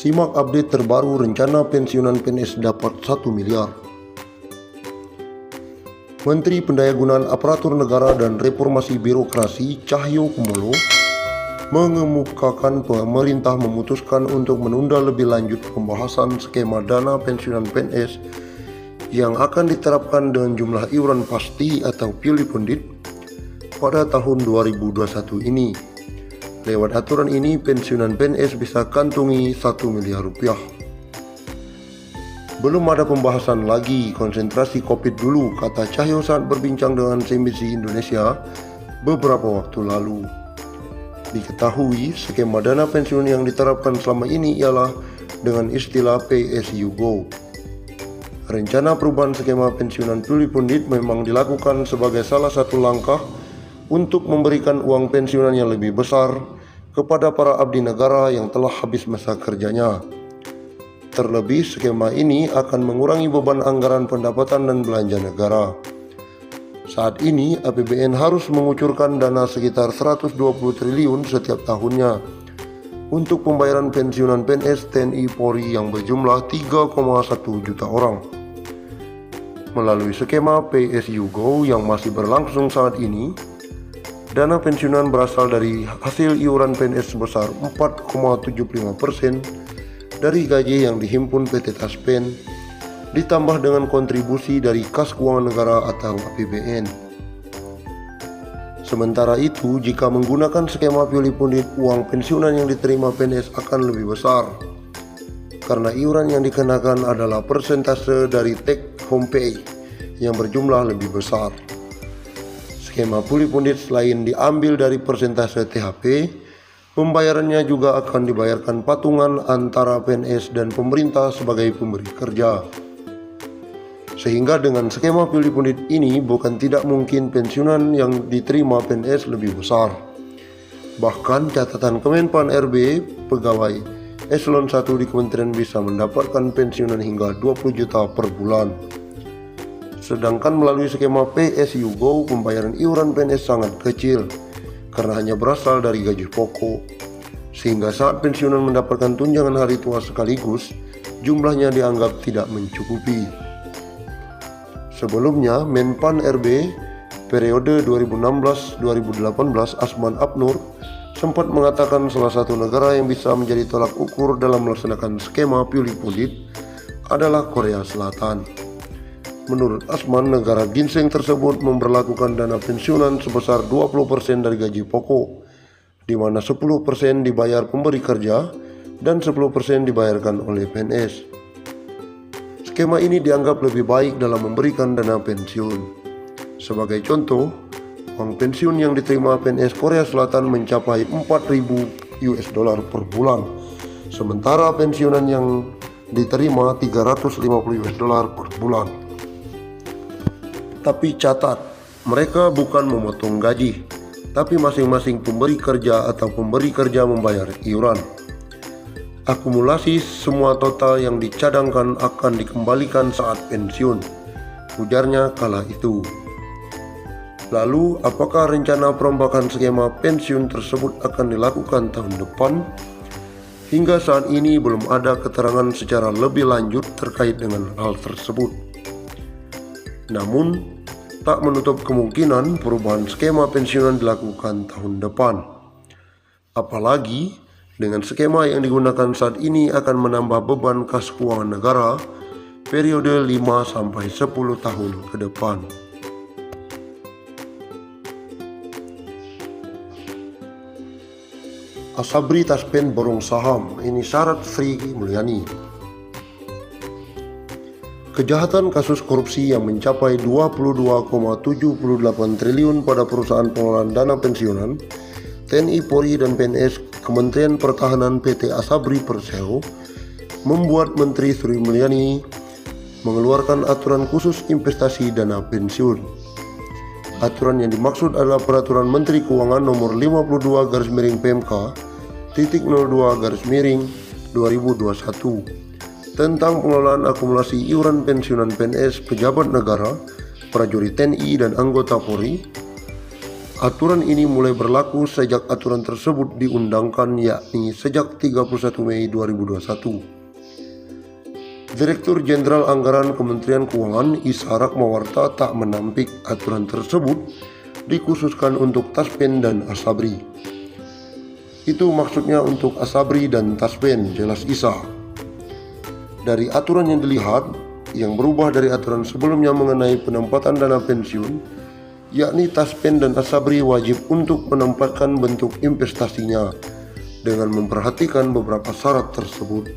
Simak update terbaru rencana pensiunan PNS dapat 1 miliar. Menteri Pendayagunaan Aparatur Negara dan Reformasi Birokrasi Cahyo Kumolo mengemukakan pemerintah memutuskan untuk menunda lebih lanjut pembahasan skema dana pensiunan PNS yang akan diterapkan dengan jumlah iuran pasti atau pilih pundit pada tahun 2021 ini. Lewat aturan ini, pensiunan PNS bisa kantongi 1 miliar rupiah. Belum ada pembahasan lagi, konsentrasi COVID dulu, kata Cahyo saat berbincang dengan CNBC Indonesia beberapa waktu lalu. Diketahui, skema dana pensiun yang diterapkan selama ini ialah dengan istilah Pay as you go. Rencana perubahan skema pensiunan pilih pundit memang dilakukan sebagai salah satu langkah untuk memberikan uang pensiunan yang lebih besar kepada para abdi negara yang telah habis masa kerjanya. Terlebih, skema ini akan mengurangi beban anggaran pendapatan dan belanja negara. Saat ini, APBN harus mengucurkan dana sekitar 120 triliun setiap tahunnya untuk pembayaran pensiunan PNS TNI Polri yang berjumlah 3,1 juta orang. Melalui skema Pay as you go yang masih berlangsung saat ini, dana pensiunan berasal dari hasil iuran PNS sebesar 4,75% dari gaji yang dihimpun PT Taspen, ditambah dengan kontribusi dari Kas Keuangan Negara atau APBN. Sementara itu, jika menggunakan skema pilih pundit, uang pensiunan yang diterima PNS akan lebih besar, karena iuran yang dikenakan adalah persentase dari take home pay yang berjumlah lebih besar. Skema pilih pundit selain diambil dari persentase THP, pembayarannya juga akan dibayarkan patungan antara PNS dan pemerintah sebagai pemberi kerja. Sehingga dengan skema pilih pundit ini bukan tidak mungkin pensiunan yang diterima PNS lebih besar. Bahkan catatan Kemenpan RB, pegawai Eselon 1 di kementerian bisa mendapatkan pensiunan hingga 20 juta per bulan. Sedangkan melalui skema Pay as you go, pembayaran iuran PNS sangat kecil karena hanya berasal dari gaji pokok. Sehingga saat pensiunan mendapatkan tunjangan hari tua sekaligus, jumlahnya dianggap tidak mencukupi. Sebelumnya, Menpan RB periode 2016-2018 Asman Abnur sempat mengatakan salah satu negara yang bisa menjadi tolak ukur dalam melaksanakan skema pilih pundit adalah Korea Selatan. Menurut Asman, negara ginseng tersebut memberlakukan dana pensiunan sebesar 20% dari gaji pokok, di mana 10% dibayar pemberi kerja dan 10% dibayarkan oleh PNS. Skema ini dianggap lebih baik dalam memberikan dana pensiun. Sebagai contoh, uang pensiun yang diterima PNS Korea Selatan mencapai 4.000 US dollar per bulan, sementara pensiunan yang diterima 350 US dollar per bulan. Tapi catat, mereka bukan memotong gaji, tapi masing-masing pemberi kerja atau pemberi kerja membayar iuran. Akumulasi semua total yang dicadangkan akan dikembalikan saat pensiun, ujarnya kala itu. Lalu, apakah rencana perombakan skema pensiun tersebut akan dilakukan tahun depan? Hingga saat ini belum ada keterangan secara lebih lanjut terkait dengan hal tersebut. Namun, tak menutup kemungkinan perubahan skema pensiunan dilakukan tahun depan. Apalagi, dengan skema yang digunakan saat ini akan menambah beban kas keuangan negara periode 5-10 tahun ke depan. Asabri Taspen borong saham, ini syarat Sri Mulyani. Kejahatan kasus korupsi yang mencapai 22,78 triliun pada perusahaan pengelolaan dana pensiunan, TNI Polri dan PNS Kementerian Pertahanan PT Asabri Persero membuat Menteri Sri Mulyani mengeluarkan aturan khusus investasi dana pensiun. Aturan yang dimaksud adalah Peraturan Menteri Keuangan Nomor 52/02/2021 tentang pengelolaan akumulasi iuran pensiunan PNS pejabat negara, prajurit TNI dan anggota Polri. Aturan ini mulai berlaku sejak aturan tersebut diundangkan, yakni sejak 31 Mei 2021. Direktur Jenderal Anggaran Kementerian Keuangan Isa Rahmawarta tak menampik aturan tersebut dikhususkan untuk Taspen dan Asabri. Itu maksudnya untuk Asabri dan Taspen, jelas Isa. Dari aturan yang dilihat, yang berubah dari aturan sebelumnya mengenai penempatan dana pensiun, yakni Taspen dan Asabri wajib untuk menempatkan bentuk investasinya dengan memperhatikan beberapa syarat tersebut.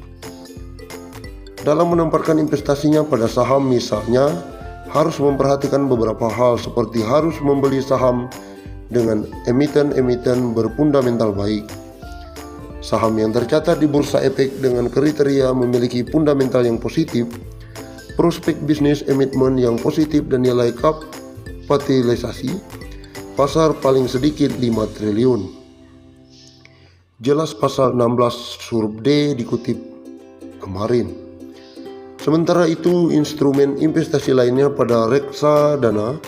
Dalam menempatkan investasinya pada saham misalnya, harus memperhatikan beberapa hal seperti harus membeli saham dengan emiten-emiten berfundamental baik, saham yang tercatat di Bursa Efek dengan kriteria memiliki fundamental yang positif, prospek bisnis emiten yang positif dan nilai kapitalisasi pasar paling sedikit 5 triliun. Jelas pasal 16 huruf D dikutip kemarin. Sementara itu, instrumen investasi lainnya pada reksadana,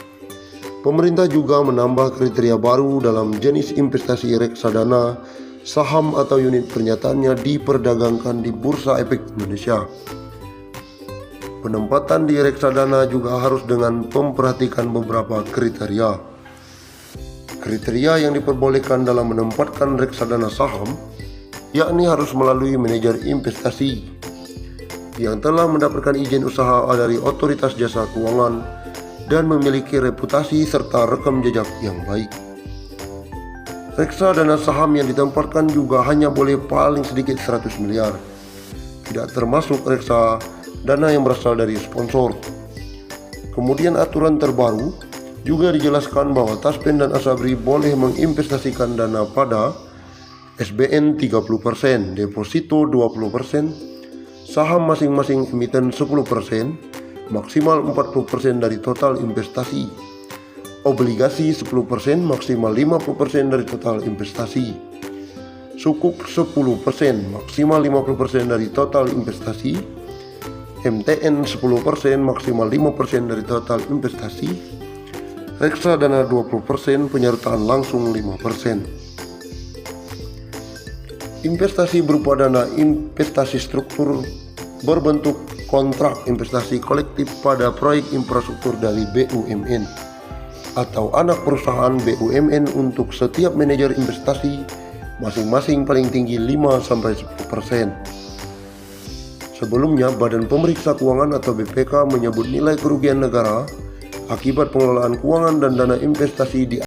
pemerintah juga menambah kriteria baru dalam jenis investasi reksadana. Saham atau unit pernyataannya diperdagangkan di Bursa Efek Indonesia. Penempatan di reksadana juga harus dengan memperhatikan beberapa kriteria. Kriteria yang diperbolehkan dalam menempatkan reksadana saham, yakni harus melalui manajer investasi yang telah mendapatkan izin usaha dari Otoritas Jasa Keuangan dan memiliki reputasi serta rekam jejak yang baik. Reksadana saham yang ditempatkan juga hanya boleh paling sedikit 100 miliar, tidak termasuk reksadana yang berasal dari sponsor. Kemudian aturan terbaru juga dijelaskan bahwa Taspen dan Asabri boleh menginvestasikan dana pada SBN 30%, deposito 20%, saham masing-masing emiten 10%, maksimal 40% dari total investasi, obligasi 10%, maksimal 50% dari total investasi, sukuk 10%, maksimal 50% dari total investasi, MTN 10%, maksimal 5% dari total investasi, reksadana 20%, penyertaan langsung 5%. Investasi berupa dana investasi struktur berbentuk kontrak investasi kolektif pada proyek infrastruktur dari BUMN atau anak perusahaan BUMN untuk setiap manajer investasi masing-masing paling tinggi 5-10%. Sebelumnya, Badan Pemeriksa Keuangan atau BPK menyebut nilai kerugian negara akibat pengelolaan keuangan dan dana investasi di